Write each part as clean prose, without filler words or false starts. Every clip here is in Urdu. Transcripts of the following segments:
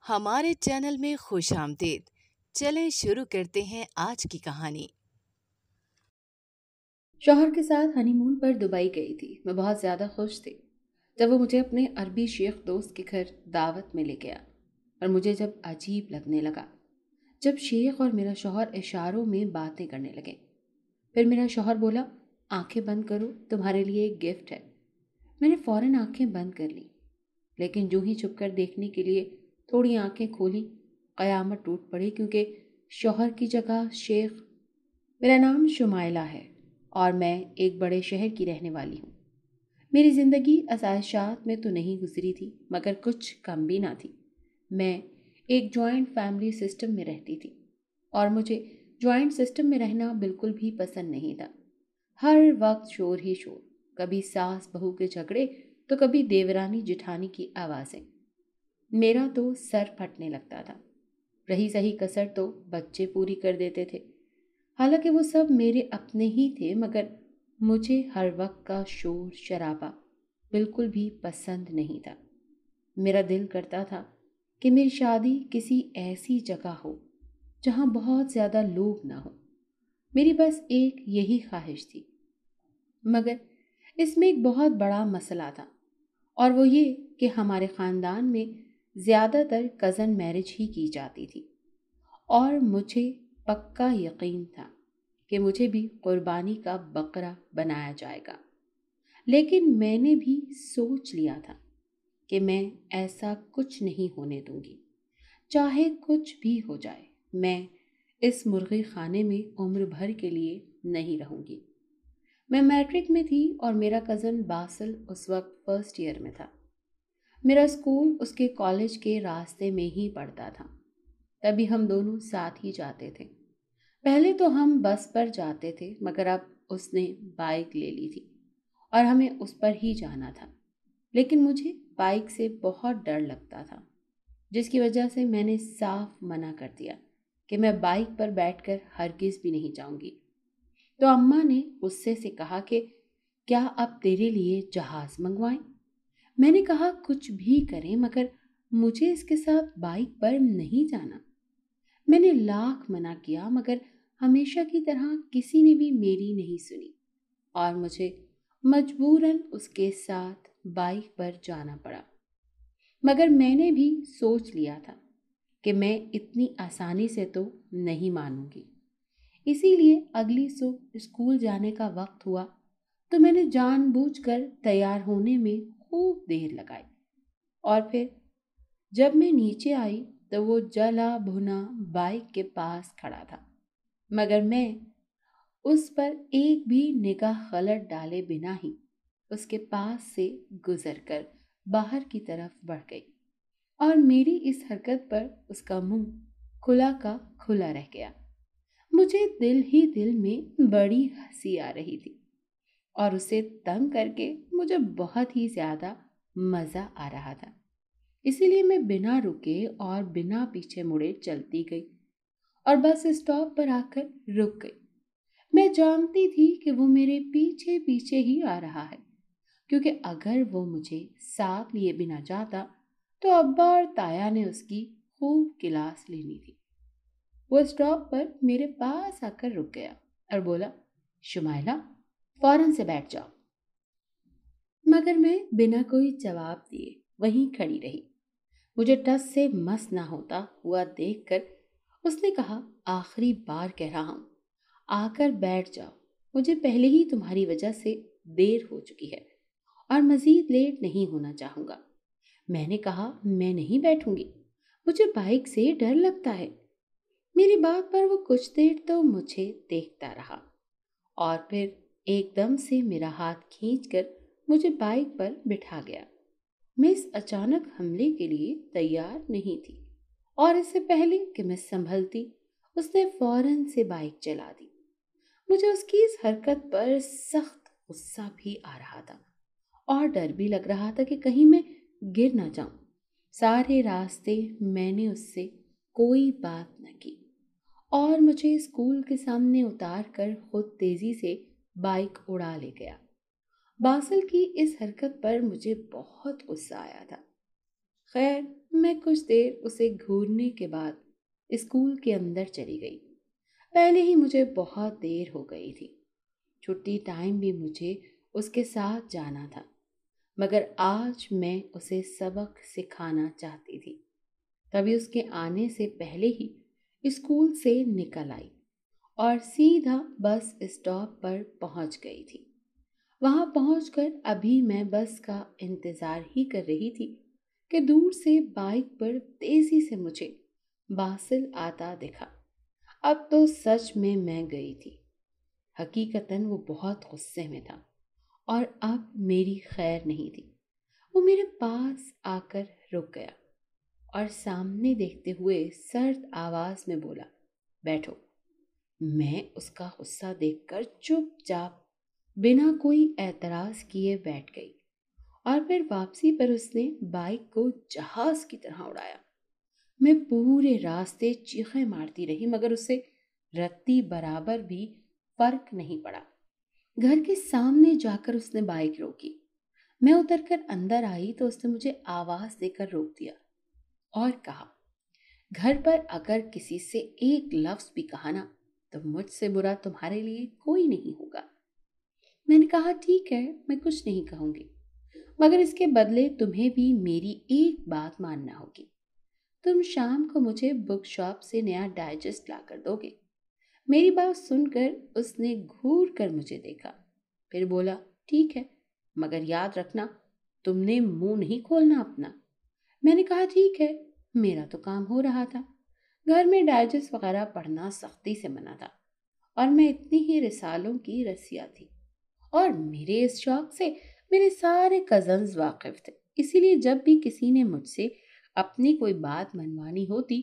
ہمارے چینل میں خوش آمدید۔ چلیں شروع کرتے ہیں آج کی کہانی۔ شوہر کے ساتھ ہنی مون پر دبئی گئی تھی۔ میں بہت زیادہ خوش تھی جب وہ مجھے اپنے عربی شیخ دوست کے گھر دعوت میں لے گیا، اور مجھے جب عجیب لگنے لگا جب شیخ اور میرا شوہر اشاروں میں باتیں کرنے لگے۔ پھر میرا شوہر بولا، آنکھیں بند کرو، تمہارے لیے ایک گفٹ ہے۔ میں نے فوراً آنکھیں بند کر لی، لیکن جو ہی چھپ کر دیکھنے کے لیے تھوڑی آنکھیں کھولی، قیامت ٹوٹ پڑی، کیونکہ شوہر کی جگہ شیخ۔ میرا نام شمائلہ ہے اور میں ایک بڑے شہر کی رہنے والی ہوں۔ میری زندگی آسائشات میں تو نہیں گزری تھی، مگر کچھ کم بھی نہ تھی۔ میں ایک جوائنٹ فیملی سسٹم میں رہتی تھی، اور مجھے جوائنٹ سسٹم میں رہنا بالکل بھی پسند نہیں تھا۔ ہر وقت شور ہی شور، کبھی ساس بہو کے جھگڑے تو کبھی دیورانی جٹھانی کی آوازیں۔ میرا تو سر پھٹنے لگتا تھا۔ رہی سہی کسر تو بچے پوری کر دیتے تھے، حالانکہ وہ سب میرے اپنے ہی تھے، مگر مجھے ہر وقت کا شور شرابہ بالکل بھی پسند نہیں تھا۔ میرا دل کرتا تھا کہ میری شادی کسی ایسی جگہ ہو جہاں بہت زیادہ لوگ نہ ہوں۔ میری بس ایک یہی خواہش تھی، مگر اس میں ایک بہت بڑا مسئلہ تھا، اور وہ یہ کہ ہمارے خاندان میں زیادہ تر کزن میرج ہی کی جاتی تھی، اور مجھے پکا یقین تھا کہ مجھے بھی قربانی کا بکرا بنایا جائے گا۔ لیکن میں نے بھی سوچ لیا تھا کہ میں ایسا کچھ نہیں ہونے دوں گی، چاہے کچھ بھی ہو جائے۔ میں اس مرغی خانے میں عمر بھر کے لیے نہیں رہوں گی۔ میں میٹرک میں تھی اور میرا کزن باسل اس وقت فرسٹ ایئر میں تھا۔ میرا اسکول اس کے کالج کے راستے میں ہی پڑتا تھا، تبھی ہم دونوں ساتھ ہی جاتے تھے۔ پہلے تو ہم بس پر جاتے تھے، مگر اب اس نے بائک لے لی تھی اور ہمیں اس پر ہی جانا تھا۔ لیکن مجھے بائک سے بہت ڈر لگتا تھا، جس کی وجہ سے میں نے صاف منع کر دیا کہ میں بائک پر بیٹھ کر ہرگز بھی نہیں جاؤں گی۔ تو اماں نے غصے سے کہا کہ کیا اب تیرے لیے جہاز منگوائیں؟ میں نے کہا کچھ بھی کریں، مگر مجھے اس کے ساتھ بائک پر نہیں جانا۔ میں نے لاکھ منع کیا، مگر ہمیشہ کی طرح کسی نے بھی میری نہیں سنی، اور مجھے مجبوراً اس کے ساتھ بائک پر جانا پڑا۔ مگر میں نے بھی سوچ لیا تھا کہ میں اتنی آسانی سے تو نہیں مانوں گی۔ اسی لیے اگلی صبح اسکول جانے کا وقت ہوا تو میں نے جان بوجھ کر تیار ہونے میں خوب دیر لگائی، اور پھر جب میں نیچے آئی تو وہ جلا بھنا بائک کے پاس کھڑا تھا، مگر میں اس پر ایک بھی نگاہ غلط ڈالے بنا ہی اس کے پاس سے گزر کر باہر کی طرف بڑھ گئی، اور میری اس حرکت پر اس کا منہ کھلا کا کھلا رہ گیا۔ مجھے دل ہی دل میں بڑی ہنسی آ رہی تھی، اور اسے تنگ کر کے مجھے بہت ہی زیادہ مزہ آ رہا تھا۔ اسی لیے میں بنا رکے اور بنا پیچھے مڑے چلتی گئی، اور بس اسٹاپ پر آ کر رک گئی۔ میں جانتی تھی کہ وہ میرے پیچھے پیچھے ہی آ رہا ہے، کیونکہ اگر وہ مجھے ساتھ لیے بنا جاتا تو ابا اور تایا نے اس کی خوب کلاس لینی تھی۔ وہ اسٹاپ پر میرے پاس آ کر رک گیا اور بولا، شمائلہ، فوراً سے بیٹھ جاؤ۔ مگر میں بنا کوئی جواب دیے وہیں کھڑی رہی۔ مجھے ٹس سے مس نہ ہوتا ہوا دیکھ کر اس نے کہا، آخری بار کہہ رہا ہوں، آ کر بیٹھ جاؤ۔ مجھے پہلے ہی تمہاری وجہ سے دیر ہو چکی ہے اور مزید لیٹ نہیں ہونا چاہوں گا۔ میں نے کہا، میں نہیں بیٹھوں گی، مجھے بائک سے ڈر لگتا ہے۔ میری بات پر وہ کچھ دیر تو مجھے دیکھتا رہا، اور پھر ایک دم سے میرا ہاتھ کھینچ کر مجھے بائک پر بٹھا گیا۔ میں اس اچانک حملے کے لیے تیار نہیں تھی، اور اس سے پہلے کہ میں سنبھلتی اس نے فوراً سے بائک چلا دی۔ مجھے اس کی اس حرکت پر سخت غصہ بھی آ رہا تھا، اور ڈر بھی لگ رہا تھا کہ کہیں میں گر نہ جاؤں۔ سارے راستے میں نے اس سے کوئی بات نہ کی، اور مجھے اسکول کے سامنے اتار کر خود تیزی سے بائک اڑا لے گیا۔ باسل کی اس حرکت پر مجھے بہت غصہ آیا تھا، خیر، میں کچھ دیر اسے گھورنے کے بعد اسکول کے اندر چلی گئی۔ پہلے ہی مجھے بہت دیر ہو گئی تھی۔ چھٹی ٹائم بھی مجھے اس کے ساتھ جانا تھا، مگر آج میں اسے سبق سکھانا چاہتی تھی۔ تبھی اس کے آنے سے پہلے ہی اسکول سے نکل آئی اور سیدھا بس اسٹاپ پر پہنچ گئی تھی۔ وہاں پہنچ کر ابھی میں بس کا انتظار ہی کر رہی تھی کہ دور سے بائک پر تیزی سے مجھے باسل آتا دکھا۔ اب تو سچ میں گئی تھی۔ حقیقتاً وہ بہت غصے میں تھا اور اب میری خیر نہیں تھی۔ وہ میرے پاس آ کر رک گیا اور سامنے دیکھتے ہوئے سرد آواز میں بولا، بیٹھو۔ میں اس کا غصہ دیکھ کر چپ چاپ بنا کوئی اعتراض کیے بیٹھ گئی اور پھر واپسی پر اس نے بائک کو جہاز کی طرح اڑایا۔ میں پورے راستے چیخیں مارتی رہی مگر اسے رتی برابر بھی فرق نہیں پڑا۔ گھر کے سامنے جا کر اس نے بائک روکی۔ میں اتر کر اندر آئی تو اس نے مجھے آواز دے کر روک دیا اور کہا، گھر پر اگر کسی سے ایک لفظ بھی کہا نا تو مجھ سے برا تمہارے لیے کوئی نہیں ہوگا۔ میں نے کہا، ٹھیک ہے، میں کچھ نہیں کہوں گی، مگر اس کے بدلے تمہیں بھی میری ایک بات ماننا ہوگی۔ تم شام کو مجھے بک شاپ سے نیا ڈائجسٹ لا کر دو گے۔ میری بات سن کر اس نے گھور کر مجھے دیکھا، پھر بولا، ٹھیک ہے، مگر یاد رکھنا تم نے منہ نہیں کھولنا اپنا۔ میں نے کہا، ٹھیک ہے، میرا تو کام ہو رہا تھا۔ گھر میں ڈائجسٹ وغیرہ پڑھنا سختی سے منع تھا اور میں اتنی ہی رسالوں کی رسیا تھی اور میرے اس شوق سے میرے سارے کزنز واقف تھے۔ اسی لیے جب بھی کسی نے مجھ سے اپنی کوئی بات منوانی ہوتی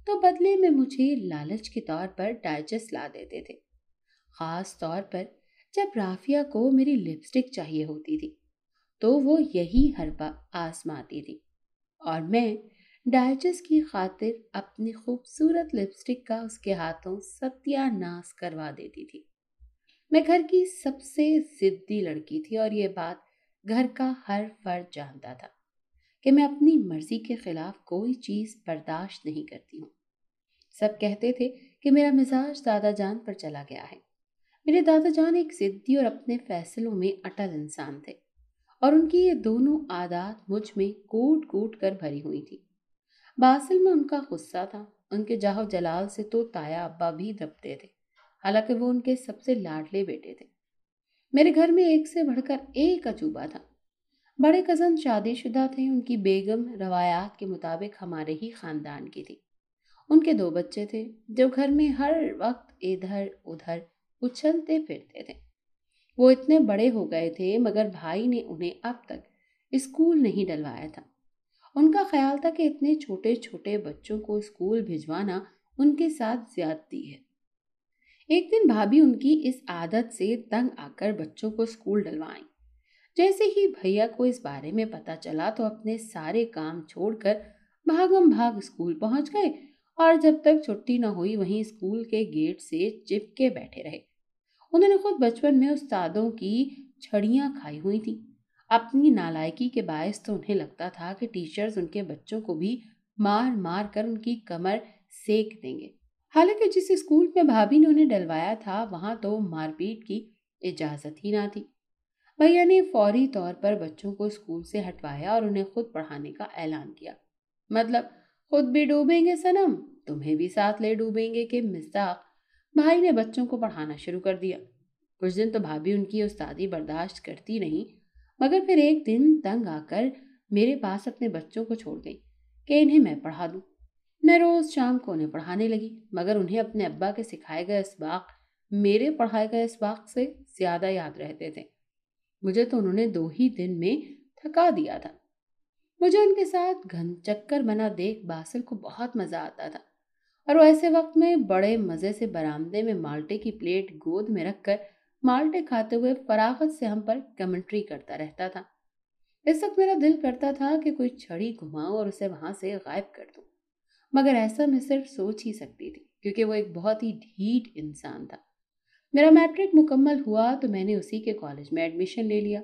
تو بدلے میں مجھے لالچ کے طور پر ڈائجسٹ لا دیتے تھے۔ خاص طور پر جب رافیہ کو میری لپسٹک چاہیے ہوتی تھی تو وہ یہی حربہ آزماتی تھی اور میں ڈائجسٹ کی خاطر اپنی خوبصورت لپسٹک کا اس کے ہاتھوں ستیہ ناش کروا دیتی تھی۔ میں گھر کی سب سے ضدی لڑکی تھی اور یہ بات گھر کا ہر فرد جانتا تھا کہ میں اپنی مرضی کے خلاف کوئی چیز برداشت نہیں کرتی ہوں۔ سب کہتے تھے کہ میرا مزاج دادا جان پر چلا گیا ہے۔ میرے دادا جان ایک ضدی اور اپنے فیصلوں میں اٹل انسان تھے اور ان کی یہ دونوں عادات مجھ میں کوٹ کوٹ کر بھری ہوئی تھی۔ باسل میں ان کا غصہ تھا۔ ان کے جاہ و جلال سے تو تایا ابا بھی دبتے تھے، حالانکہ وہ ان کے سب سے لاڈلے بیٹے تھے۔ میرے گھر میں ایک سے بڑھ کر ایک عجوبہ تھا۔ بڑے کزن شادی شدہ تھے، ان کی بیگم روایات کے مطابق ہمارے ہی خاندان کی تھی۔ ان کے 2 بچے تھے جو گھر میں ہر وقت ادھر ادھر اچھلتے پھرتے تھے۔ وہ اتنے بڑے ہو گئے تھے مگر بھائی نے انہیں اب تک اسکول نہیں ڈلوایا تھا۔ ان کا خیال تھا کہ اتنے چھوٹے چھوٹے بچوں کو اسکول بھجوانا ان کے ساتھ زیادتی ہے۔ ایک دن بھابھی ان کی اس عادت سے تنگ آ کر بچوں کو اسکول ڈلوائیں۔ جیسے ہی بھیا کو اس بارے میں پتا چلا تو اپنے سارے کام چھوڑ کر بھاگم بھاگ اسکول پہنچ گئے اور جب تک چھٹی نہ ہوئی وہیں اسکول کے گیٹ سے چپکے بیٹھے رہے۔ انہوں نے خود بچپن میں استادوں کی چھڑیاں کھائی ہوئی تھی۔ اپنی نالائکی کے باعث تو انہیں لگتا تھا کہ ٹیچرز ان کے بچوں کو بھی مار مار کر ان کی کمر سیک دیں گے۔ حالانکہ جس اسکول میں بھابھی نے انہیں ڈلوایا تھا وہاں تو مار پیٹ کی اجازت ہی نہ تھی۔ بھیا نے فوری طور پر بچوں کو اسکول سے ہٹوایا اور انہیں خود پڑھانے کا اعلان کیا۔ مطلب خود بھی ڈوبیں گے صنم، تمہیں بھی ساتھ لے ڈوبیں گے کہ مصداق بھائی نے بچوں کو پڑھانا شروع کر دیا۔ کچھ دن تو بھابھی ان کی استادی برداشت کرتی نہیں مگر پھر ایک دن تنگ آ کر میرے پاس اپنے بچوں کو چھوڑ گئی کہ انہیں میں پڑھا دوں۔ میں روز شام کو انہیں پڑھانے لگی مگر انہیں اپنے ابا کے سکھائے گئے اسباق میرے پڑھائے گئے اسباق سے زیادہ یاد رہتے تھے۔ مجھے تو انہوں نے 2 ہی دن میں تھکا دیا تھا۔ مجھے ان کے ساتھ گھن چکر بنا دیکھ باسل کو بہت مزہ آتا تھا اور وہ ایسے وقت میں بڑے مزے سے برآمدے میں مالٹے کی پلیٹ گود میں رکھ کر مالٹے کھاتے ہوئے فراغت سے ہم پر کمنٹری کرتا رہتا تھا۔ اس وقت میرا دل کرتا تھا کہ کوئی چھڑی گھماؤں اور اسے وہاں سے غائب کر دوں، مگر ایسا میں صرف سوچ ہی سکتی تھی کیونکہ وہ ایک بہت ہی ڈھیٹ انسان تھا۔ میرا میٹرک مکمل ہوا تو میں نے اسی کے کالج میں ایڈمیشن لے لیا۔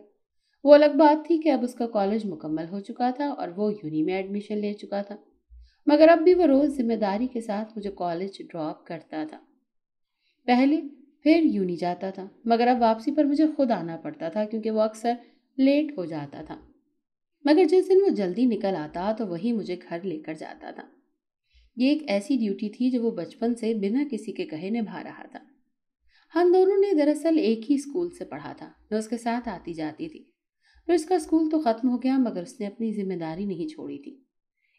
وہ الگ بات تھی کہ اب اس کا کالج مکمل ہو چکا تھا اور وہ یونی میں ایڈمیشن لے چکا تھا، مگر اب بھی وہ روز ذمہ داری کے ساتھ مجھے کالج ڈراپ کرتا تھا۔ پہلے پھر یونی جاتا تھا، مگر اب واپسی پر مجھے خود آنا پڑتا تھا کیونکہ وہ اکثر لیٹ ہو جاتا تھا۔ مگر جس دن وہ جلدی نکل آتا تو وہی مجھے گھر لے کر جاتا تھا۔ یہ ایک ایسی ڈیوٹی تھی جو وہ بچپن سے بنا کسی کے کہے نبھا رہا تھا۔ ہم دونوں نے دراصل ایک ہی اسکول سے پڑھا تھا، میں اس کے ساتھ آتی جاتی تھی۔ پھر اس کا اسکول تو ختم ہو گیا مگر اس نے اپنی ذمہ داری نہیں چھوڑی تھی۔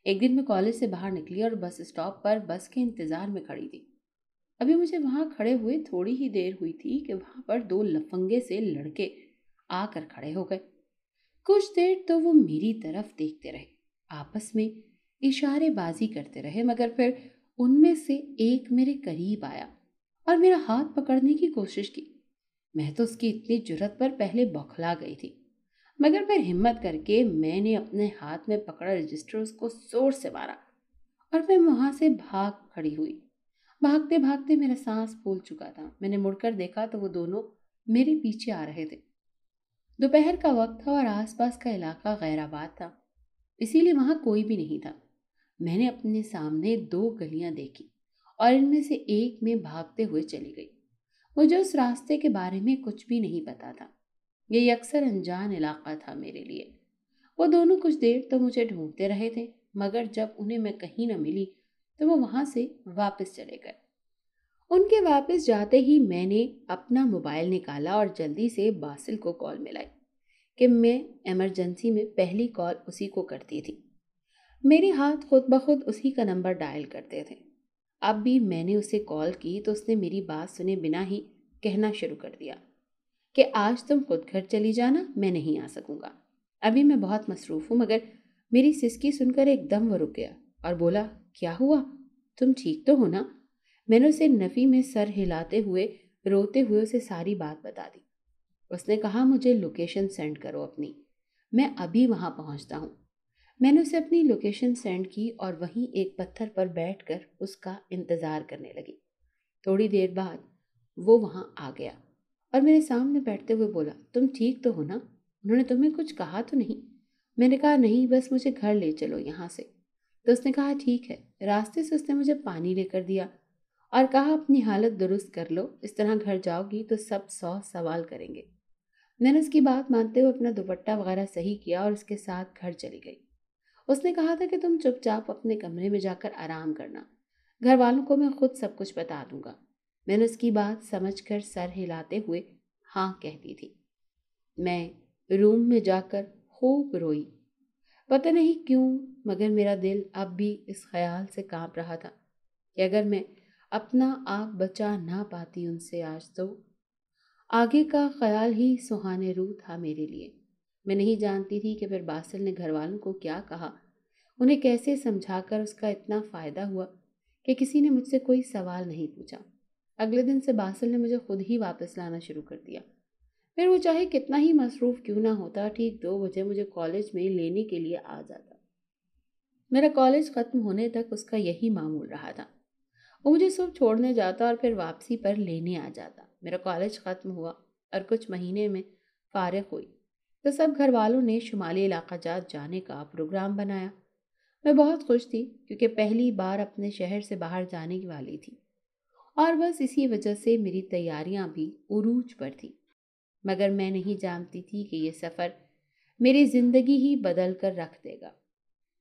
ایک دن میں کالج سے باہر نکلی اور بس اسٹاپ پر بس کے انتظار میں کھڑی تھی۔ ابھی مجھے وہاں کھڑے ہوئے تھوڑی ہی دیر ہوئی تھی کہ وہاں پر دو لفنگے سے لڑکے آ کر کھڑے ہو گئے۔ کچھ دیر تو وہ میری طرف دیکھتے رہے، آپس میں اشارے بازی کرتے رہے، مگر پھر ان میں سے ایک میرے قریب آیا اور میرا ہاتھ پکڑنے کی کوشش کی۔ میں تو اس کی اتنی جرت پر پہلے بوکھلا گئی تھی، مگر پھر ہمت کر کے میں نے اپنے ہاتھ میں پکڑا رجسٹر اس کو زور سے مارا اور میں وہاں سے بھاگ کھڑی ہوئی۔ بھاگتے بھاگتے میرا سانس پھول چکا تھا۔ میں نے مڑ کر دیکھا تو وہ دونوں میرے پیچھے آ رہے تھے۔ دوپہر کا وقت تھا اور آس پاس کا علاقہ غیر آباد تھا، اسی لیے وہاں کوئی بھی نہیں تھا۔ میں نے اپنے سامنے دو گلیاں دیکھی اور ان میں سے ایک میں بھاگتے ہوئے چلی گئی۔ مجھے اس راستے کے بارے میں کچھ بھی نہیں پتا تھا، یہ اکثر انجان علاقہ تھا میرے لیے۔ وہ دونوں کچھ دیر تو مجھے ڈھونڈتے رہے تھے، مگر جب انہیں میں کہیں نہ ملی تو وہ وہاں سے واپس چلے گئے۔ ان کے واپس جاتے ہی میں نے اپنا موبائل نکالا اور جلدی سے باسل کو کال ملائی کہ میں ایمرجنسی میں پہلی کال اسی کو کرتی تھی۔ میرے ہاتھ خود بخود اسی کا نمبر ڈائل کرتے تھے۔ اب بھی میں نے اسے کال کی تو اس نے میری بات سنے بنا ہی کہنا شروع کر دیا کہ آج تم خود گھر چلی جانا، میں نہیں آ سکوں گا، ابھی میں بہت مصروف ہوں۔ مگر میری سسکی سن کر ایک دم وہ رک گیا اور بولا، کیا ہوا؟ تم ٹھیک تو ہو نا؟ میں نے اسے نفی میں سر ہلاتے ہوئے روتے ہوئے اسے ساری بات بتا دی۔ اس نے کہا، مجھے لوکیشن سینڈ کرو اپنی، میں ابھی وہاں پہنچتا ہوں۔ میں نے اسے اپنی لوکیشن سینڈ کی اور وہیں ایک پتھر پر بیٹھ کر اس کا انتظار کرنے لگی۔ تھوڑی دیر بعد وہ وہاں آ گیا اور میرے سامنے بیٹھتے ہوئے بولا، تم ٹھیک تو ہو نا؟ انہوں نے تمہیں کچھ کہا تو نہیں؟ میں نے کہا، نہیں، بس مجھے گھر لے چلو یہاں سے۔ تو اس نے کہا، ٹھیک ہے۔ راستے سے اس نے مجھے پانی لے کر دیا اور کہا، اپنی حالت درست کر لو، اس طرح گھر جاؤ گی تو سب 100 سوال کریں گے۔ میں نے اس کی بات مانتے ہوئے اپنا دوپٹہ وغیرہ صحیح کیا اور اس کے ساتھ گھر چلی گئی۔ اس نے کہا تھا کہ تم چپ چاپ اپنے کمرے میں جا کر آرام کرنا، گھر والوں کو میں خود سب کچھ بتا دوں گا۔ میں نے اس کی بات سمجھ کر سر ہلاتے ہوئے ہاں کہتی تھی۔ میں روم میں جا کر خوب روئی۔ پتہ نہیں کیوں مگر میرا دل اب بھی اس خیال سے کانپ رہا تھا کہ اگر میں اپنا آپ بچا نہ پاتی ان سے آج تو آگے کا خیال ہی سہانے روح تھا میرے لیے۔ میں نہیں جانتی تھی کہ پھر باسل نے گھر والوں کو کیا کہا، انہیں کیسے سمجھا کر اس کا اتنا فائدہ ہوا کہ کسی نے مجھ سے کوئی سوال نہیں پوچھا۔ اگلے دن سے باسل نے مجھے خود ہی واپس لانا شروع کر دیا۔ پھر وہ چاہے کتنا ہی مصروف کیوں نہ ہوتا، ٹھیک 2 بجے مجھے کالج میں لینے کے لیے آ جاتا۔ میرا کالج ختم ہونے تک اس کا یہی معمول رہا تھا۔ وہ مجھے صبح چھوڑنے جاتا اور پھر واپسی پر لینے آ جاتا۔ میرا کالج ختم ہوا اور کچھ مہینے میں فارغ ہوئی تو سب گھر والوں نے شمالی علاقہ جات جانے کا پروگرام بنایا۔ میں بہت خوش تھی کیونکہ پہلی بار اپنے شہر سے باہر جانے والی تھی اور بس اسی وجہ سے میری تیاریاں بھی عروج پر تھی۔ مگر میں نہیں جانتی تھی کہ یہ سفر میری زندگی ہی بدل کر رکھ دے گا۔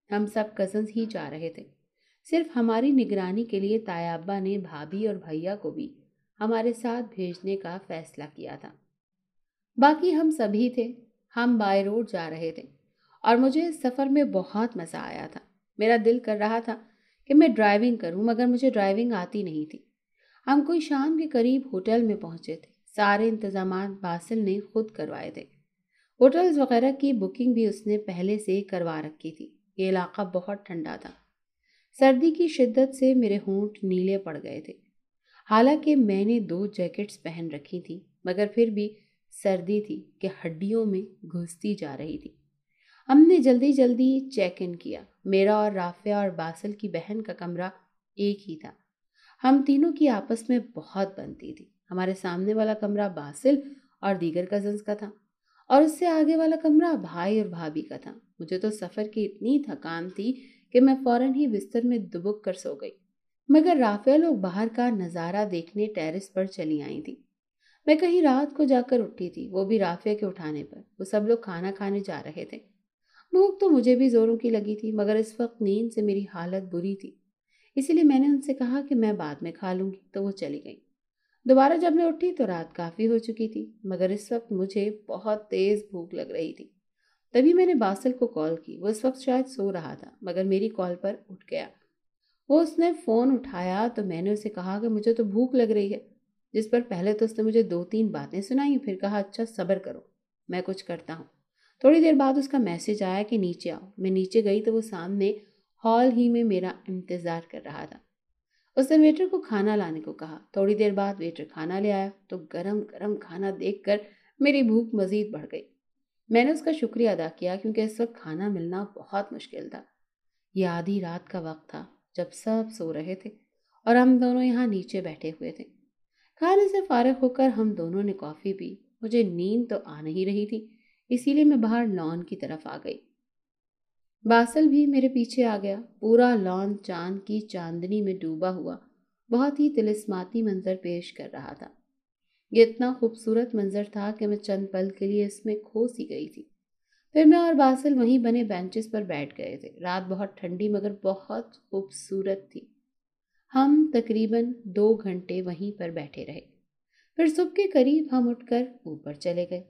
ہم سب کزنز ہی جا رہے تھے۔ صرف ہماری نگرانی کے لیے طیابہ نے بھابھی اور بھیا کو بھی ہمارے ساتھ بھیجنے کا فیصلہ کیا تھا۔ باقی ہم سبھی تھے۔ ہم بائی روڈ جا رہے تھے اور مجھے اس سفر میں بہت مزہ آیا تھا۔ میرا دل کر رہا تھا کہ میں ڈرائیونگ کروں مگر مجھے ڈرائیونگ آتی نہیں تھی۔ ہم کوئی شام کے قریب ہوٹل میں پہنچے تھے۔ سارے انتظامات باسل نے خود کروائے تھے۔ ہوٹلز وغیرہ کی بکنگ بھی اس نے پہلے سے کروا رکھی تھی۔ یہ علاقہ بہت ٹھنڈا تھا۔ سردی کی شدت سے میرے ہونٹ نیلے پڑ گئے تھے۔ حالانکہ میں نے 2 جیکٹس پہن رکھی تھی مگر پھر بھی سردی تھی کہ ہڈیوں میں گھستی جا رہی تھی۔ ہم نے جلدی جلدی چیک ان کیا۔ میرا اور رافعہ اور باسل کی بہن کا کمرہ ایک ہی تھا۔ ہم تینوں کی آپس میں بہت بنتی تھی۔ ہمارے سامنے والا کمرہ باسل اور دیگر کزنز کا تھا اور اس سے آگے والا کمرہ بھائی اور بھابھی کا تھا۔ مجھے تو سفر کی اتنی تھکان تھی کہ میں فوراً ہی بستر میں دبک کر سو گئی، مگر رافعہ لوگ باہر کا نظارہ دیکھنے ٹیرس پر چلی آئی تھی۔ میں کہیں رات کو جا کر اٹھی تھی، وہ بھی رافعہ کے اٹھانے پر۔ وہ سب لوگ کھانا کھانے جا رہے تھے۔ بھوک تو مجھے بھی زوروں کی لگی تھی، مگر اس وقت نیند سے میری حالت بری تھی، اسی لیے میں نے ان سے کہا کہ میں بعد میں کھا لوں گی، تو وہ چلی گئی۔ دوبارہ جب میں اٹھی تو رات کافی ہو چکی تھی، مگر اس وقت مجھے بہت تیز بھوک لگ رہی تھی۔ تبھی میں نے باسل کو کال کی۔ وہ اس وقت شاید سو رہا تھا، مگر میری کال پر اٹھ گیا۔ اس نے فون اٹھایا تو میں نے اسے کہا کہ مجھے تو بھوک لگ رہی ہے، جس پر پہلے تو اس نے مجھے 2-3 باتیں سنائیں، پھر کہا اچھا صبر کرو، میں کچھ کرتا ہوں۔ تھوڑی دیر بعد اس کا میسج آیا کہ نیچے آؤ۔ میں نیچے گئی تو وہ سامنے ہال ہی میں میرا انتظار کر رہا تھا۔ اس نے ویٹر کو کھانا لانے کو کہا۔ تھوڑی دیر بعد ویٹر کھانا لے آیا تو گرم گرم کھانا دیکھ کر میری بھوک مزید بڑھ گئی۔ میں نے اس کا شکریہ ادا کیا کیونکہ اس وقت کھانا ملنا بہت مشکل تھا۔ یہ آدھی رات کا وقت تھا جب سب سو رہے تھے اور ہم دونوں یہاں نیچے بیٹھے ہوئے تھے۔ کھانے سے فارغ ہو کر ہم دونوں نے کافی پی۔ مجھے نیند تو آ نہیں رہی تھی، اسی لیے میں باہر لان کی طرف آ گئی۔ باسل بھی میرے پیچھے آ گیا۔ پورا لان چاند کی چاندنی میں ڈوبا ہوا بہت ہی طلسماتی منظر پیش کر رہا تھا۔ یہ اتنا خوبصورت منظر تھا کہ میں چند پل کے لیے اس میں کھو سی گئی تھی۔ پھر میں اور باسل وہیں بنے بینچز پر بیٹھ گئے تھے۔ رات بہت ٹھنڈی مگر بہت خوبصورت تھی۔ ہم تقریباً 2 گھنٹے وہیں پر بیٹھے رہے۔ پھر صبح کے قریب ہم اٹھ کر اوپر چلے گئے۔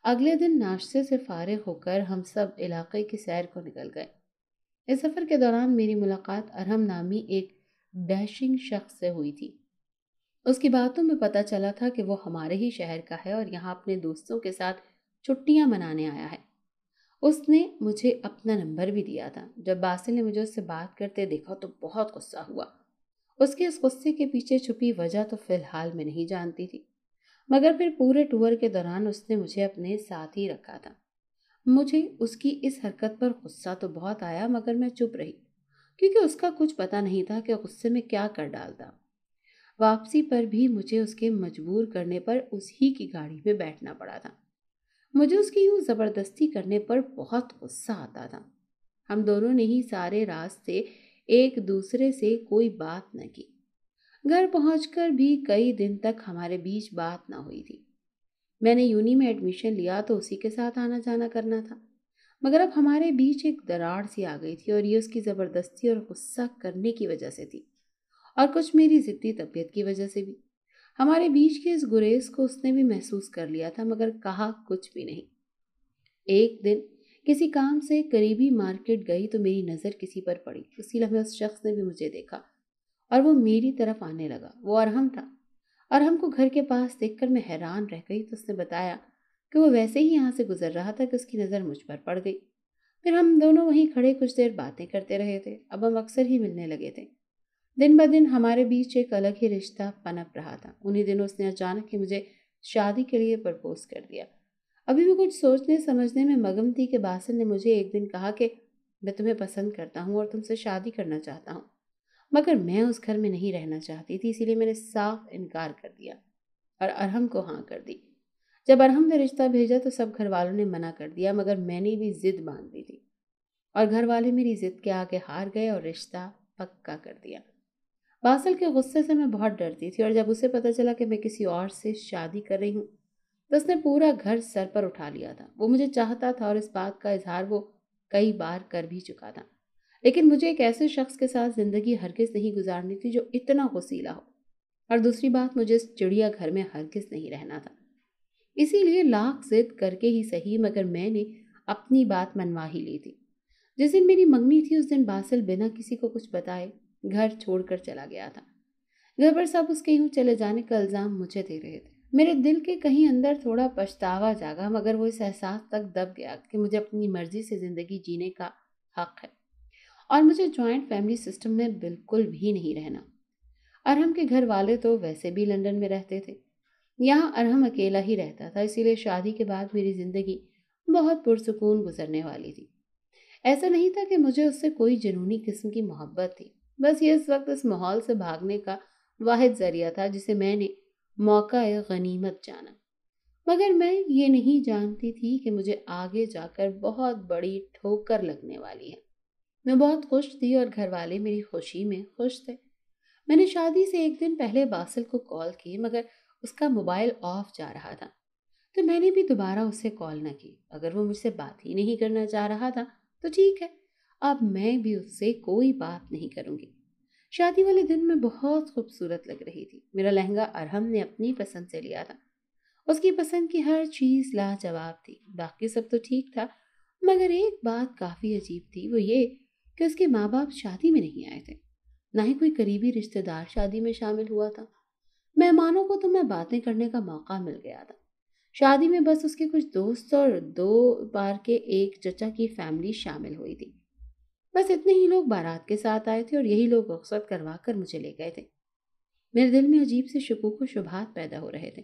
اگلے دن ناشتے سے فارغ ہو کر ہم سب علاقے کی سیر کو نکل گئے۔ اس سفر کے دوران میری ملاقات ارحم نامی ایک ڈیشنگ شخص سے ہوئی تھی۔ اس کی باتوں میں پتہ چلا تھا کہ وہ ہمارے ہی شہر کا ہے اور یہاں اپنے دوستوں کے ساتھ چھٹیاں منانے آیا ہے۔ اس نے مجھے اپنا نمبر بھی دیا تھا۔ جب باسل نے مجھے اس سے بات کرتے دیکھا تو بہت غصہ ہوا۔ اس کے اس غصے کے پیچھے چھپی وجہ تو فی الحال میں نہیں جانتی تھی، مگر پھر پورے ٹور کے دوران اس نے مجھے اپنے ساتھ ہی رکھا تھا۔ مجھے اس کی اس حرکت پر غصہ تو بہت آیا، مگر میں چپ رہی کیونکہ اس کا کچھ پتہ نہیں تھا کہ غصے میں کیا کر ڈالتا۔ واپسی پر بھی مجھے اس کے مجبور کرنے پر اس ہی کی گاڑی میں بیٹھنا پڑا تھا۔ مجھے اس کی یوں زبردستی کرنے پر بہت غصہ آتا تھا۔ ہم دونوں نے ہی سارے راستے ایک دوسرے سے کوئی بات نہ کی۔ گھر پہنچ کر بھی کئی دن تک ہمارے بیچ بات نہ ہوئی تھی۔ میں نے یونی میں ایڈمیشن لیا تو اسی کے ساتھ آنا جانا کرنا تھا، مگر اب ہمارے بیچ ایک دراڑ سی آ گئی تھی اور یہ اس کی زبردستی اور غصہ کرنے کی وجہ سے تھی، اور کچھ میری ضدی طبیعت کی وجہ سے بھی۔ ہمارے بیچ کے اس گریز کو اس نے بھی محسوس کر لیا تھا، مگر کہا کچھ بھی نہیں۔ ایک دن کسی کام سے قریبی مارکیٹ گئی تو میری نظر کسی پر پڑی۔ اسی لمحے اس شخص نے بھی مجھے دیکھا اور وہ میری طرف آنے لگا۔ وہ ارحم تھا۔ ارحم کو گھر کے پاس دیکھ کر میں حیران رہ گئی تو اس نے بتایا کہ وہ ویسے ہی یہاں سے گزر رہا تھا کہ اس کی نظر مجھ پر پڑ گئی۔ پھر ہم دونوں وہیں کھڑے کچھ دیر باتیں کرتے رہے تھے۔ اب ہم اکثر ہی ملنے لگے تھے۔ دن بہ دن ہمارے بیچ ایک الگ ہی رشتہ پنپ رہا تھا۔ انہی دنوں اس نے اچانک ہی مجھے شادی کے لیے پرپوز کر دیا۔ ابھی بھی کچھ سوچنے سمجھنے میں مگن تھی کہ باسل نے مجھے ایک دن کہا کہ میں تمہیں پسند کرتا ہوں اور تم سے شادی کرنا چاہتا ہوں، مگر میں اس گھر میں نہیں رہنا چاہتی تھی، اسی لیے میں نے صاف انکار کر دیا اور ارحم کو ہاں کر دی۔ جب ارحم نے رشتہ بھیجا تو سب گھر والوں نے منع کر دیا، مگر میں نے بھی ضد باندھ لی تھی اور گھر والے میری ضد کے آگے ہار گئے اور رشتہ پکا کر دیا۔ باسل کے غصے سے میں بہت ڈرتی تھی اور جب اسے پتہ چلا کہ میں کسی اور سے شادی کر رہی ہوں تو اس نے پورا گھر سر پر اٹھا لیا تھا۔ وہ مجھے چاہتا تھا اور اس بات کا اظہار وہ کئی بار کر بھی چکا تھا، لیکن مجھے ایک ایسے شخص کے ساتھ زندگی ہرگز نہیں گزارنی تھی جو اتنا غصیلا ہو، اور دوسری بات مجھے اس چڑیا گھر میں ہرگز نہیں رہنا تھا۔ اسی لیے لاکھ ضد کر کے ہی صحیح، مگر میں نے اپنی بات منوا ہی لی تھی۔ جس دن میری منگنی تھی اس دن باسل بنا کسی کو کچھ بتائے گھر چھوڑ کر چلا گیا تھا۔ گھر پر سب اس کے یوں چلے جانے کا الزام مجھے دے رہے تھے۔ میرے دل کے کہیں اندر تھوڑا پچھتاوا جاگا، مگر وہ اس احساس تک دب گیا کہ مجھے اپنی مرضی سے زندگی جینے کا حق ہے اور مجھے جوائنٹ فیملی سسٹم میں بالکل بھی نہیں رہنا۔ ارحم کے گھر والے تو ویسے بھی لندن میں رہتے تھے، یہاں ارحم اکیلا ہی رہتا تھا، اسی لیے شادی کے بعد میری زندگی بہت پرسکون گزرنے والی تھی۔ ایسا نہیں تھا کہ مجھے اس سے کوئی جنونی قسم کی محبت تھی، بس یہ اس وقت اس ماحول سے بھاگنے کا واحد ذریعہ تھا جسے میں نے موقع غنیمت جانا۔ مگر میں یہ نہیں جانتی تھی کہ مجھے آگے جا کر بہت بڑی ٹھوکر لگنے والی ہے۔ میں بہت خوش تھی اور گھر والے میری خوشی میں خوش تھے۔ میں نے شادی سے ایک دن پہلے باسل کو کال کی، مگر اس کا موبائل آف جا رہا تھا، تو میں نے بھی دوبارہ اسے کال نہ کی۔ اگر وہ مجھ سے بات ہی نہیں کرنا چاہ رہا تھا تو ٹھیک ہے، اب میں بھی اس سے کوئی بات نہیں کروں گی۔ شادی والے دن میں بہت خوبصورت لگ رہی تھی۔ میرا لہنگا ارہم نے اپنی پسند سے لیا تھا۔ اس کی پسند کی ہر چیز لاجواب تھی، باقی سب تو ٹھیک تھا، مگر ایک بات کافی عجیب تھی، وہ یہ کہ اس کے ماں باپ شادی میں نہیں آئے تھے، نہ ہی کوئی قریبی رشتہ دار شادی میں شامل ہوا تھا۔ مہمانوں کو تو میں باتیں کرنے کا موقع مل گیا تھا۔ شادی میں بس اس کے کچھ دوست اور 2 بار کے ایک چچا کی فیملی شامل ہوئی تھی۔ بس اتنے ہی لوگ بارات کے ساتھ آئے تھے اور یہی لوگ رخصت کروا کر مجھے لے گئے تھے۔ میرے دل میں عجیب سے شکوک و شبہات پیدا ہو رہے تھے،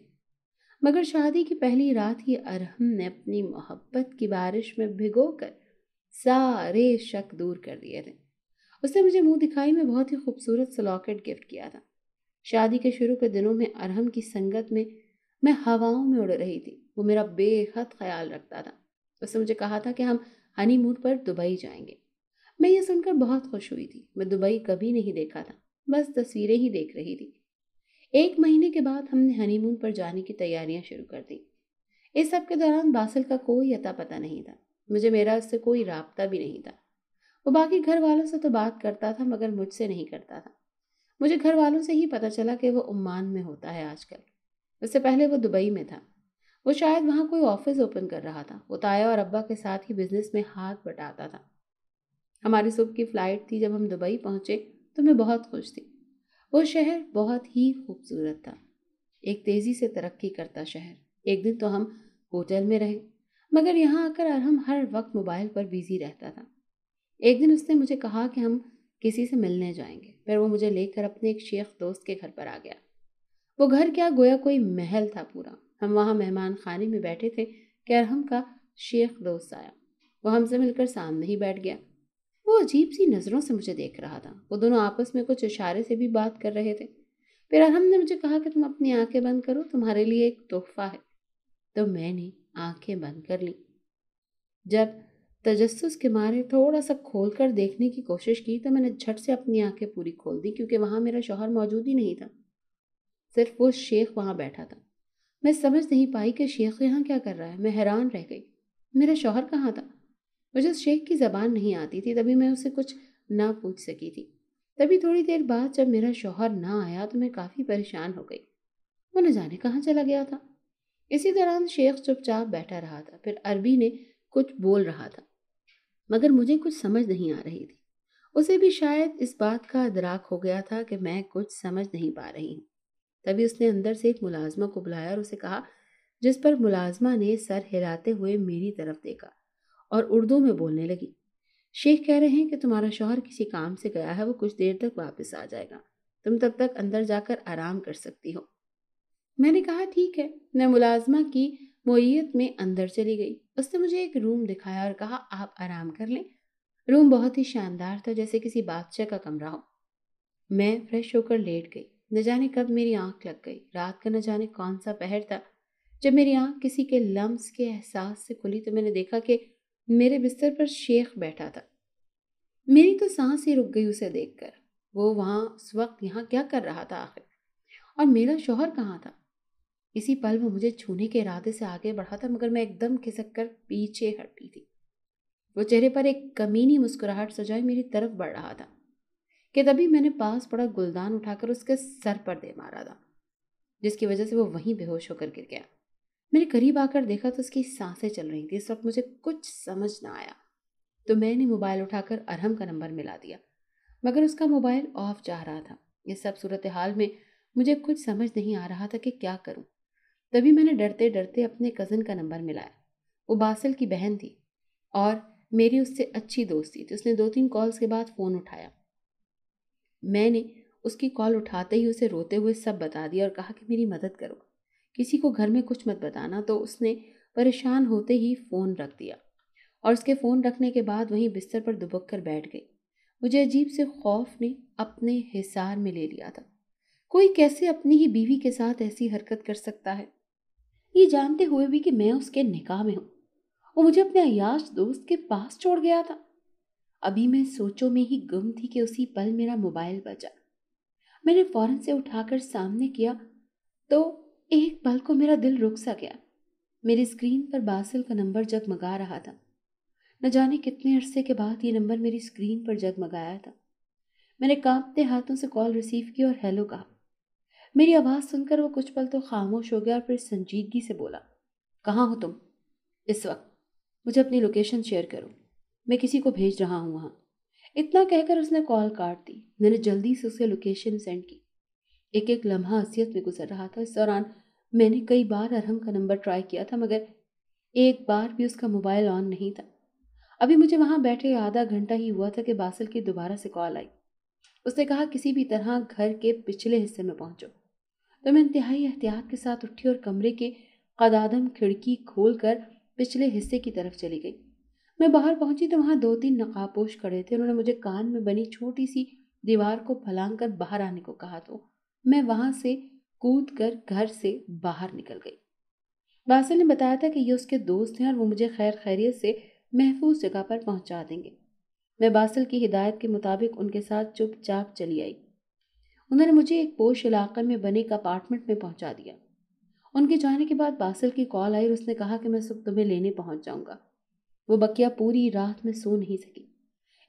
مگر شادی کی پہلی رات ہی ارحم نے اپنی محبت کی بارش میں بھگو کر سارے شک دور کر دیے تھے۔ اس نے مجھے منہ دکھائی میں بہت ہی خوبصورت سا لاکٹ گفٹ کیا تھا۔ شادی کے شروع کے دنوں میں ارحم کی سنگت میں ہواؤں میں اڑ رہی تھی۔ وہ میرا بے حد خیال رکھتا تھا۔ اس نے مجھے کہا تھا کہ ہم ہنی مون پر دبئی جائیں گے۔ میں یہ سن کر بہت خوش ہوئی تھی۔ میں دبئی کبھی نہیں دیکھا تھا، بس تصویریں ہی دیکھ رہی تھی۔ 1 مہینے کے بعد ہم نے ہنی مون پر جانے کی تیاریاں شروع کر دی۔ اس سب کے دوران باسل کا کوئی اتا پتہ نہیں تھا۔ مجھے میرا اس سے کوئی رابطہ بھی نہیں تھا۔ وہ باقی گھر والوں سے تو بات کرتا تھا، مگر مجھ سے نہیں کرتا تھا۔ مجھے گھر والوں سے ہی پتہ چلا کہ وہ عمان میں ہوتا ہے آج کل۔ اس سے پہلے وہ دبئی میں تھا۔ وہ شاید وہاں کوئی آفس اوپن کر رہا تھا۔ وہ تایا اور ابا کے ساتھ ہی بزنس میں ہاتھ بٹاتا تھا۔ ہماری صبح کی فلائٹ تھی۔ جب ہم دبئی پہنچے تو میں بہت خوش تھی۔ وہ شہر بہت ہی خوبصورت تھا، ایک تیزی سے ترقی کرتا شہر۔ ایک دن تو ہم ہوٹل میں رہے، مگر یہاں آ کر ارحم ہر وقت موبائل پر بیزی رہتا تھا۔ ایک دن اس نے مجھے کہا کہ ہم کسی سے ملنے جائیں گے، پھر وہ مجھے لے کر اپنے ایک شیخ دوست کے گھر پر آ گیا۔ وہ گھر کیا گویا کوئی محل تھا پورا۔ ہم وہاں مہمان خانے میں بیٹھے تھے کہ ارحم کا شیخ دوست آیا۔ وہ ہم سے مل کر سامنے ہی بیٹھ گیا۔ وہ عجیب سی نظروں سے مجھے دیکھ رہا تھا۔ وہ دونوں آپس میں کچھ اشارے سے بھی بات کر رہے تھے۔ پھر ارحم نے مجھے کہا کہ تم اپنی آنکھیں بند کرو، تمہارے لیے ایک تحفہ ہے۔ تو میں نے آنکھیں بند کر لی۔ جب تجسس کے مارے تھوڑا سا کھول کر دیکھنے کی کوشش کی تو میں نے جھٹ سے اپنی آنکھیں پوری کھول دی، کیونکہ وہاں میرا شوہر موجود ہی نہیں تھا، صرف وہ شیخ وہاں بیٹھا تھا۔ میں سمجھ نہیں پائی کہ شیخ یہاں کیا کر رہا ہے۔ میں حیران رہ گئی۔ میرا شوہر کہاں تھا؟ مجھے اس شیخ کی زبان نہیں آتی تھی، تبھی میں اسے کچھ نہ پوچھ سکی تھی۔ تبھی تھوڑی دیر بعد جب میرا شوہر نہ آیا تو میں کافی پریشان ہو گئی۔ وہ نہ جانے کہاں چلا گیا تھا۔ اسی دوران شیخ چپ چاپ بیٹھا رہا تھا، پھر عربی نے کچھ بول رہا تھا، مگر مجھے کچھ سمجھ نہیں آ رہی تھی۔ اسے بھی شاید اس بات کا ادراک ہو گیا تھا کہ میں کچھ سمجھ نہیں پا رہی ہوں۔ تبھی اس نے اندر سے ایک ملازمہ کو بلایا اور اسے کہا، جس پر ملازمہ نے سر ہلاتے ہوئے میری طرف دیکھا اور اردو میں بولنے لگی۔ شیخ کہہ رہے ہیں کہ تمہارا شوہر کسی کام سے گیا ہے، وہ کچھ دیر تک واپس آ جائے گا، تم تب تک اندر جا کر آرام کر سکتی ہو۔ میں نے کہا ٹھیک ہے۔ میں ملازمہ کی معیت میں اندر چلی گئی۔ اس نے مجھے ایک روم دکھایا اور کہا آپ آرام کر لیں۔ روم بہت ہی شاندار تھا، جیسے کسی بادشاہ کا کمرہ ہو۔ میں فریش ہو کر لیٹ گئی۔ نہ جانے کب میری آنکھ لگ گئی۔ رات کا نہ جانے کون سا پہر تھا۔ جب میری آنکھ کسی کے لمس کے احساس سے کھلی تو میں نے دیکھا کہ میرے بستر پر شیخ بیٹھا تھا۔ میری تو سانس ہی رک گئی اسے دیکھ کر۔ وہ وہاں اس وقت یہاں کیا کر رہا تھا آخر؟ اور میرا شوہر کہاں تھا؟ اسی پل وہ مجھے چھونے کے ارادے سے آگے بڑھا تھا، مگر میں ایک دم کھسک کر پیچھے ہٹی تھی۔ وہ چہرے پر ایک کمینی مسکراہٹ سجائے میری طرف بڑھ رہا تھا کہ تبھی میں نے پاس پڑا گلدان اٹھا کر اس کے سر پر دے مارا تھا، جس کی وجہ سے وہ وہیں بے ہوش ہو کر گر گیا۔ میں نے قریب آ کر دیکھا تو اس کی سانسیں چل رہی تھیں۔ اس وقت مجھے کچھ سمجھ نہ آیا تو میں نے موبائل اٹھا کر ارحم کا نمبر ملا دیا، مگر اس کا موبائل آف جا رہا تھا۔ اس سب صورتحال میں مجھے کچھ سمجھ نہیں آ رہا تھا کہ کیا کروں۔ تبھی میں نے ڈرتے ڈرتے اپنے کزن کا نمبر ملایا۔ وہ باسل کی بہن تھی اور میری اس سے اچھی دوستی تھی۔ اس نے 2-3 کالز کے بعد فون اٹھایا۔ میں نے اس کی کال اٹھاتے ہی اسے روتے ہوئے سب بتا دیا اور کہا کہ میری مدد کرو، کسی کو گھر میں کچھ مت بتانا۔ تو اس نے پریشان ہوتے ہی فون رکھ دیا اور اس کے فون رکھنے کے بعد وہیں بستر پر دبک کر بیٹھ گئی۔ مجھے عجیب سے خوف نے اپنے حصار میں لے لیا تھا۔ کوئی کیسے اپنی ہی بیوی کے ساتھ ایسی حرکت کر سکتا ہے؟ یہ جانتے ہوئے بھی کہ میں اس کے نکاح میں ہوں، وہ مجھے اپنے عیاش دوست کے پاس چھوڑ گیا تھا۔ ابھی میں سوچوں میں ہی گم تھی کہ اسی پل میرا موبائل بجا۔ میں نے فوراً سے اٹھا کر سامنے کیا تو ایک پل کو میرا دل رک سا گیا۔ میری اسکرین پر باسل کا نمبر جگمگا رہا تھا۔ نہ جانے کتنے عرصے کے بعد یہ نمبر میری اسکرین پر جگمگایا تھا۔ میں نے کانپتے ہاتھوں سے کال ریسیو کی اور ہیلو کہا۔ میری آواز سن کر وہ کچھ پل تو خاموش ہو گیا اور پھر سنجیدگی سے بولا، کہاں ہو تم اس وقت؟ مجھے اپنی لوکیشن شیئر کرو، میں کسی کو بھیج رہا ہوں وہاں۔ اتنا کہہ کر اس نے کال کاٹ دی۔ میں نے جلدی سے اسے لوکیشن سینڈ کی۔ ایک ایک لمحہ اذیت میں گزر رہا تھا۔ اس دوران میں نے کئی بار ارحم کا نمبر ٹرائی کیا تھا مگر ایک بار بھی اس کا موبائل آن نہیں تھا۔ ابھی مجھے وہاں بیٹھے آدھا گھنٹہ ہی ہوا تھا کہ باسل کی دوبارہ سے کال آئی۔ اس نے کہا کسی بھی طرح گھر کے پچھلے حصے میں پہنچو۔ تو میں انتہائی احتیاط کے ساتھ اٹھی اور کمرے کے قدادم کھڑکی کھول کر پچھلے حصے کی طرف چلی گئی۔ میں باہر پہنچی تو وہاں 2-3 نقابپوش کھڑے تھے۔ انہوں نے مجھے کان میں بنی چھوٹی سی دیوار کو پھلانگ کر باہر آنے کو کہا تو میں وہاں سے کود کر گھر سے باہر نکل گئی۔ باسل نے بتایا تھا کہ یہ اس کے دوست ہیں اور وہ مجھے خیر خیریت سے محفوظ جگہ پر پہنچا دیں گے۔ میں باسل کی ہدایت کے مطابق ان کے ساتھ چپ چاپ چلی آئی۔ انہوں نے مجھے ایک پوش علاقے میں بنے ایک اپارٹمنٹ میں پہنچا دیا۔ ان کے جانے کے بعد باسل کی کال آئی اور اس نے کہا کہ میں صبح تمہیں لینے پہنچ جاؤں گا۔ وہ بقیہ پوری رات میں سو نہیں سکی۔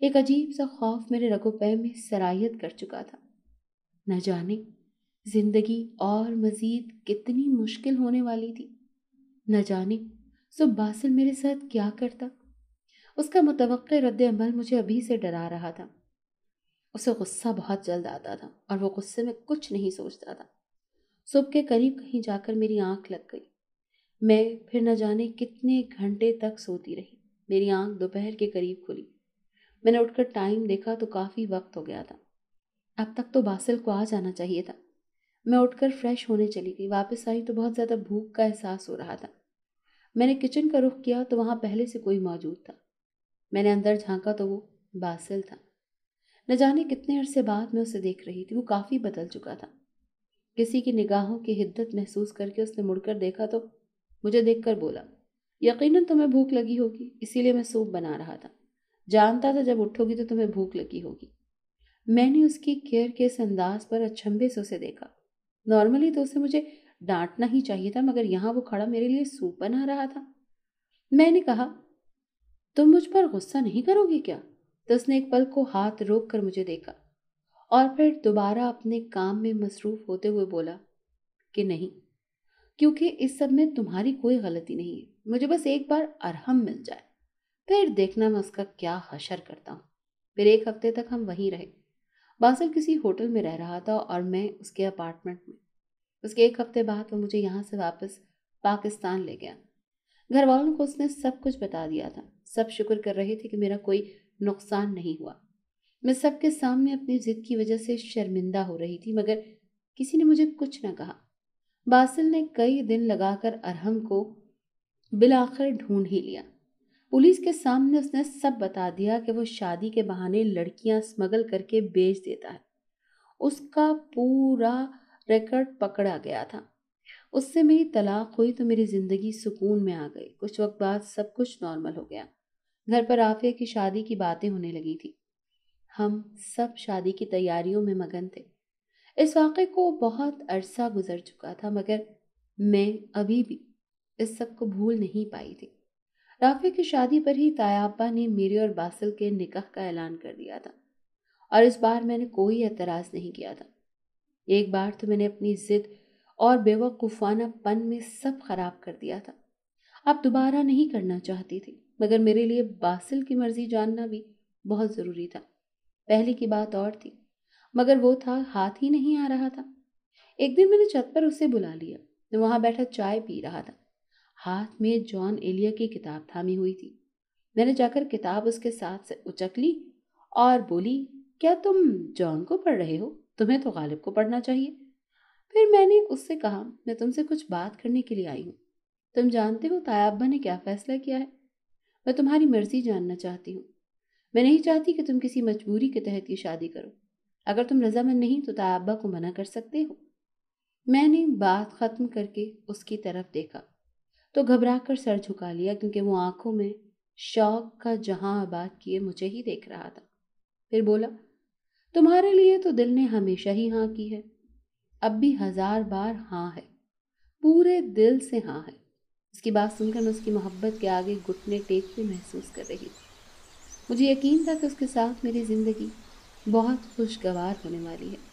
ایک عجیب سا خوف میرے رگو پے میں سرایت کر چکا تھا۔ نہ جانے زندگی اور مزید کتنی مشکل ہونے والی تھی۔ نہ جانے صبح باسل میرے ساتھ کیا کرتا۔ اس کا متوقع رد عمل مجھے ابھی سے ڈرا رہا تھا۔ اسے غصہ بہت جلد آتا تھا اور وہ غصے میں کچھ نہیں سوچتا تھا۔ صبح کے قریب کہیں جا کر میری آنکھ لگ گئی۔ میں پھر نہ جانے کتنے گھنٹے تک سوتی رہی۔ میری آنکھ دوپہر کے قریب کھلی۔ میں نے اٹھ کر ٹائم دیکھا تو کافی وقت ہو گیا تھا۔ اب تک تو باسل کو آ جانا چاہیے تھا۔ میں اٹھ کر فریش ہونے چلی گئی۔ واپس آئی تو بہت زیادہ بھوک کا احساس ہو رہا تھا۔ میں نے کچن کا رخ کیا تو وہاں پہلے سے کوئی موجود تھا۔ میں نے اندر جھانکا تو وہ باسل تھا۔ نہ جانے کتنے عرصے بعد میں اسے دیکھ رہی تھی۔ وہ کافی بدل چکا تھا۔ کسی کی نگاہوں کی حدت محسوس کر کے اس نے مڑ کر دیکھا تو مجھے دیکھ کر بولا، یقیناً تمہیں بھوک لگی ہوگی، اسی لیے میں سوپ بنا رہا تھا۔ جانتا تھا جب اٹھو گی تو تمہیں بھوک لگی ہوگی۔ میں نے اس کی کیئر کے اس انداز پر اچھمبے سے اسے دیکھا۔ نارملی تو اسے مجھے ڈانٹنا ہی چاہیے تھا مگر یہاں وہ کھڑا میرے لیے سوپ بنا رہا تھا۔ میں نے کہا، تم مجھ پر غصہ نہیں کرو گی کیا؟ تو اس نے ایک پل کو ہاتھ روک کر مجھے دیکھا اور پھر دوبارہ اپنے کام میں مصروف ہوتے ہوئے بولا کہ نہیں، کیونکہ اس سب میں تمہاری کوئی غلطی نہیں ہے۔ مجھے بس ایک بار ارحم مل جائے، پھر دیکھنا میں اس کا کیا حشر کرتا ہوں۔ پھر ایک ہفتے تک ہم وہیں رہے۔ باسل کسی ہوٹل میں رہ رہا تھا اور میں اس کے اپارٹمنٹ میں۔ اس کے ایک ہفتے بعد وہ مجھے یہاں سے واپس پاکستان لے گیا۔ گھر والوں کو اس نے سب کچھ بتا دیا تھا۔ سب شکر کر رہے تھے کہ میرا کوئی نقصان نہیں ہوا۔ میں سب کے سامنے اپنی ضد کی وجہ سے شرمندہ ہو رہی تھی مگر کسی نے مجھے کچھ نہ کہا۔ باسل نے کئی دن لگا کر ارحم کو بالآخر ڈھونڈ ہی لیا۔ پولیس کے سامنے اس نے سب بتا دیا کہ وہ شادی کے بہانے لڑکیاں اسمگل کر کے بیچ دیتا ہے۔ اس کا پورا ریکارڈ پکڑا گیا تھا۔ اس سے میری طلاق ہوئی تو میری زندگی سکون میں آ گئی۔ کچھ وقت بعد سب کچھ نارمل ہو گیا۔ گھر پر عافیہ کی شادی کی باتیں ہونے لگی تھی۔ ہم سب شادی کی تیاریوں میں مگن تھے۔ اس واقعے کو بہت عرصہ گزر چکا تھا مگر میں ابھی بھی اس سب کو بھول نہیں پائی تھی۔ رافع کی شادی پر ہی تایا ابا نے میرے اور باسل کے نکاح کا اعلان کر دیا تھا اور اس بار میں نے کوئی اعتراض نہیں کیا تھا۔ ایک بار تو میں نے اپنی ضد اور بیوقوفانہ پن میں سب خراب کر دیا تھا۔ اب دوبارہ نہیں کرنا چاہتی تھی مگر میرے لیے باسل کی مرضی جاننا بھی بہت ضروری تھا۔ پہلے کی بات اور تھی مگر وہ تھا ہاتھ ہی نہیں آ رہا تھا۔ ایک دن میں نے چھت پر اسے بلا لیا۔ وہاں بیٹھا چائے پی رہا تھا۔ ہاتھ میں جان ایلیا کی کتاب تھامی ہوئی تھی۔ میں نے جا کر کتاب اس کے ساتھ سے اچک لی اور بولی، کیا تم جان کو پڑھ رہے ہو؟ تمہیں تو غالب کو پڑھنا چاہیے۔ پھر میں نے اس سے کہا، میں تم سے کچھ بات کرنے کے لیے آئی ہوں۔ تم جانتے ہو تایا ابا نے کیا فیصلہ کیا ہے؟ میں تمہاری مرضی جاننا چاہتی ہوں۔ میں نہیں چاہتی کہ تم کسی مجبوری کے تحت یہ شادی کرو۔ اگر تم رضامند نہیں تو تایا ابا کو منع کر سکتے ہو۔ میں نے بات ختم کر کے اس کی طرف دیکھا۔ تو گھبرا کر سر جھکا لیا، کیونکہ وہ آنکھوں میں شوق کا جہاں آباد کیے مجھے ہی دیکھ رہا تھا۔ پھر بولا، تمہارے لیے تو دل نے ہمیشہ ہی ہاں کی ہے، اب بھی 1000 بار ہاں ہے، پورے دل سے ہاں ہے۔ اس کی بات سن کر میں اس کی محبت کے آگے گھٹنے ٹیکتے محسوس کر رہی تھی۔ مجھے یقین تھا کہ اس کے ساتھ میری زندگی بہت خوشگوار ہونے والی ہے۔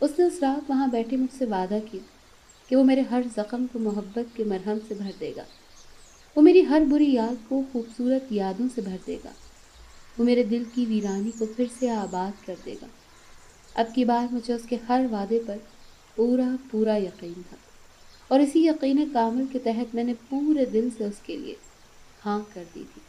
اس نے اس رات وہاں بیٹھے مجھ سے وعدہ کیا کہ وہ میرے ہر زخم کو محبت کے مرہم سے بھر دے گا، وہ میری ہر بری یاد کو خوبصورت یادوں سے بھر دے گا، وہ میرے دل کی ویرانی کو پھر سے آباد کر دے گا۔ اب کی بار مجھے اس کے ہر وعدے پر پورا پورا یقین تھا، اور اسی یقین کامل کے تحت میں نے پورے دل سے اس کے لیے ہاں کر دی تھی۔